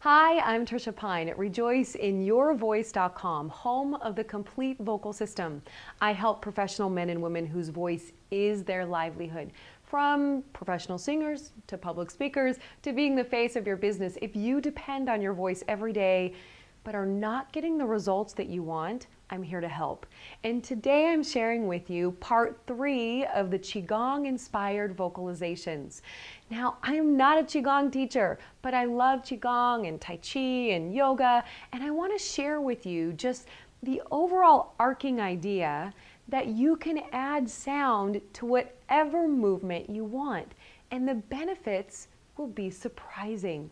Hi, I'm Tricia Pine at rejoiceinyourvoice.com, home of the complete vocal system. I help professional men and women whose voice is their livelihood, from professional singers to public speakers to being the face of your business. If you depend on your voice every day but are not getting the results that you want, I'm here to help. And today I'm sharing with you part 3 of the Qigong inspired vocalizations. Now, I am not a Qigong teacher, but I love Qigong and Tai Chi and yoga, and I want to share with you just the overall arcing idea that you can add sound to whatever movement you want, and the benefits will be surprising.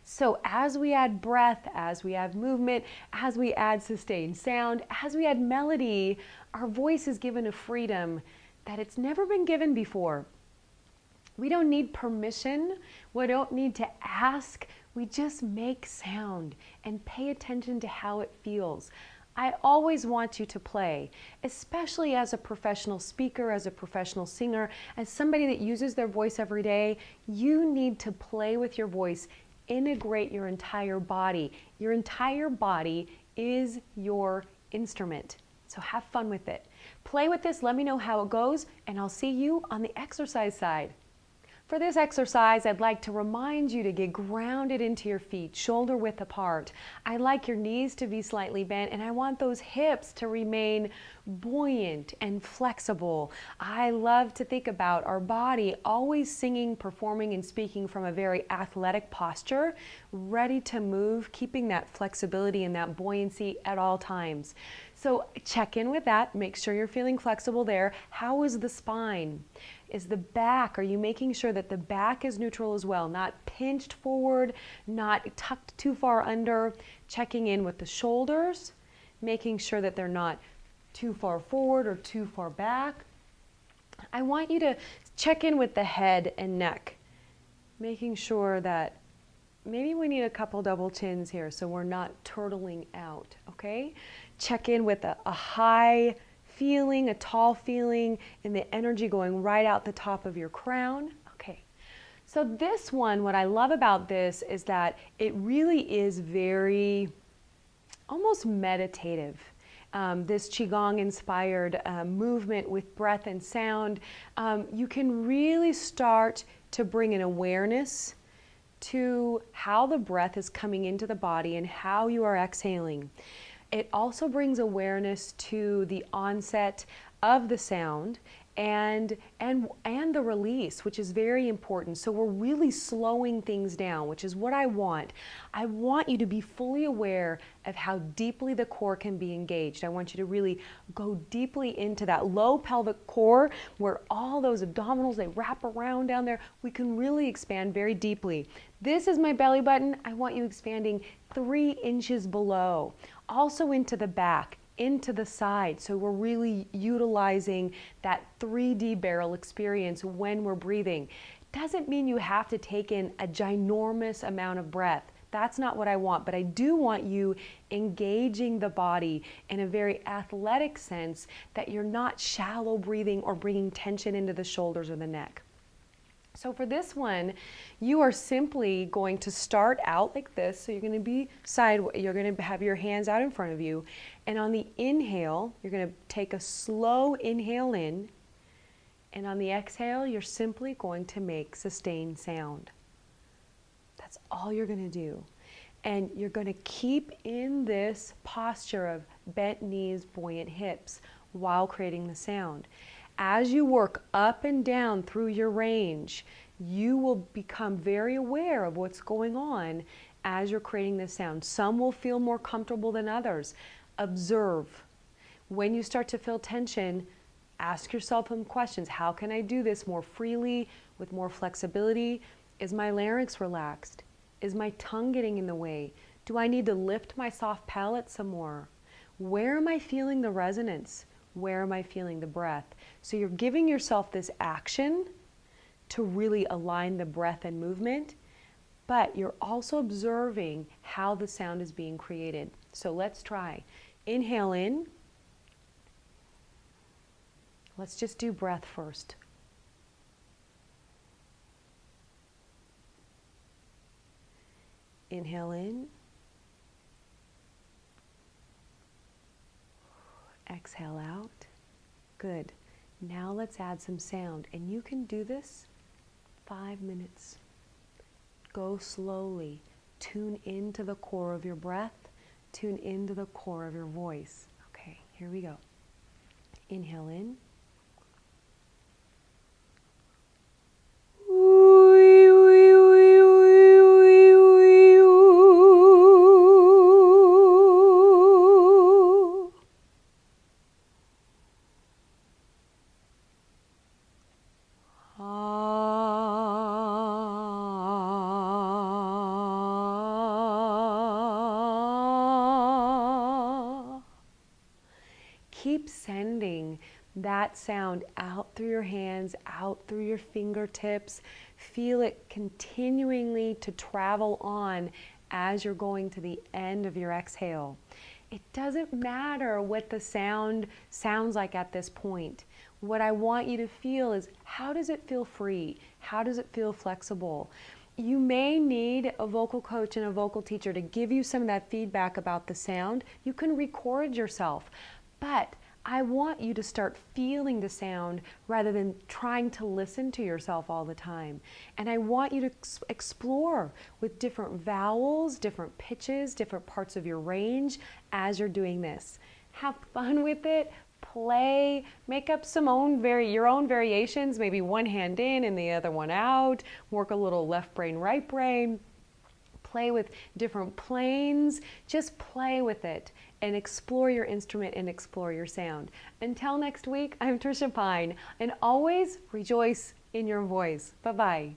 So as we add breath, as we add movement, as we add sustained sound, as we add melody, our voice is given a freedom that it's never been given before. We don't need permission. We don't need to ask. We just make sound and pay attention to how it feels. I always want you to play, especially as a professional speaker, as a professional singer, as somebody that uses their voice every day. You need to play with your voice. Integrate your entire body. Your entire body is your instrument. So have fun with it. Play with this, let me know how it goes, and I'll see you on the exercise side. For this exercise, I'd like to remind you to get grounded into your feet, shoulder width apart. I'd like your knees to be slightly bent, and I want those hips to remain buoyant and flexible. I love to think about our body always singing, performing, and speaking from a very athletic posture, ready to move, keeping that flexibility and that buoyancy at all times. So check in with that. Make sure you're feeling flexible there. How is the spine? Is the back, are you making sure that the back is neutral as well? Not pinched forward, not tucked too far under. Checking in with the shoulders, making sure that they're not too far forward or too far back. I want you to check in with the head and neck, making sure that maybe we need a couple double chins here so we're not turtling out, okay? Check in with a high feeling, a tall feeling, and the energy going right out the top of your crown. Okay, so this one, what I love about this is that it really is very almost meditative. This Qigong inspired movement with breath and sound. You can really start to bring an awareness to how the breath is coming into the body and how you are exhaling. It also brings awareness to the onset of the sound and the release, which is very important. So we're really slowing things down, which is what I want. I want you to be fully aware of how deeply the core can be engaged. I want you to really go deeply into that low pelvic core where all those abdominals, they wrap around down there. We can really expand very deeply. This is my belly button. I want you expanding 3 inches below. Also into the back, into the side. So we're really utilizing that 3D barrel experience when we're breathing. Doesn't mean you have to take in a ginormous amount of breath. That's not what I want, but I do want you engaging the body in a very athletic sense, that you're not shallow breathing or bringing tension into the shoulders or the neck. So for this one, you are simply going to start out like this. So you're going to be sideways. You're going to have your hands out in front of you. And on the inhale, you're going to take a slow inhale in. And on the exhale, you're simply going to make sustained sound. That's all you're going to do. And you're going to keep in this posture of bent knees, buoyant hips while creating the sound. As you work up and down through your range, you will become very aware of what's going on as you're creating this sound. Some will feel more comfortable than others. Observe. When you start to feel tension, ask yourself some questions. How can I do this more freely, with more flexibility? Is my larynx relaxed? Is my tongue getting in the way? Do I need to lift my soft palate some more? Where am I feeling the resonance? Where am I feeling the breath? So you're giving yourself this action to really align the breath and movement, but you're also observing how the sound is being created. So let's try. Inhale in. Let's just do breath first. Inhale in. Exhale out. Good. Now let's add some sound. And you can do this 5 minutes. Go slowly. Tune into the core of your breath. Tune into the core of your voice. Okay, here we go. Inhale in. Keep sending that sound out through your hands, out through your fingertips. Feel it continually to travel on as you're going to the end of your exhale. It doesn't matter what the sound sounds like at this point. What I want you to feel is, how does it feel free? How does it feel flexible? You may need a vocal coach and a vocal teacher to give you some of that feedback about the sound. You can record yourself. But I want you to start feeling the sound rather than trying to listen to yourself all the time. And I want you to explore with different vowels, different pitches, different parts of your range as you're doing this. Have fun with it. Play. Make up some your own variations, maybe one hand in and the other one out. Work a little left brain, right brain. Play with different planes. Just play with it and explore your instrument and explore your sound. Until next week, I'm Tricia Pine, and always rejoice in your voice. Bye-bye.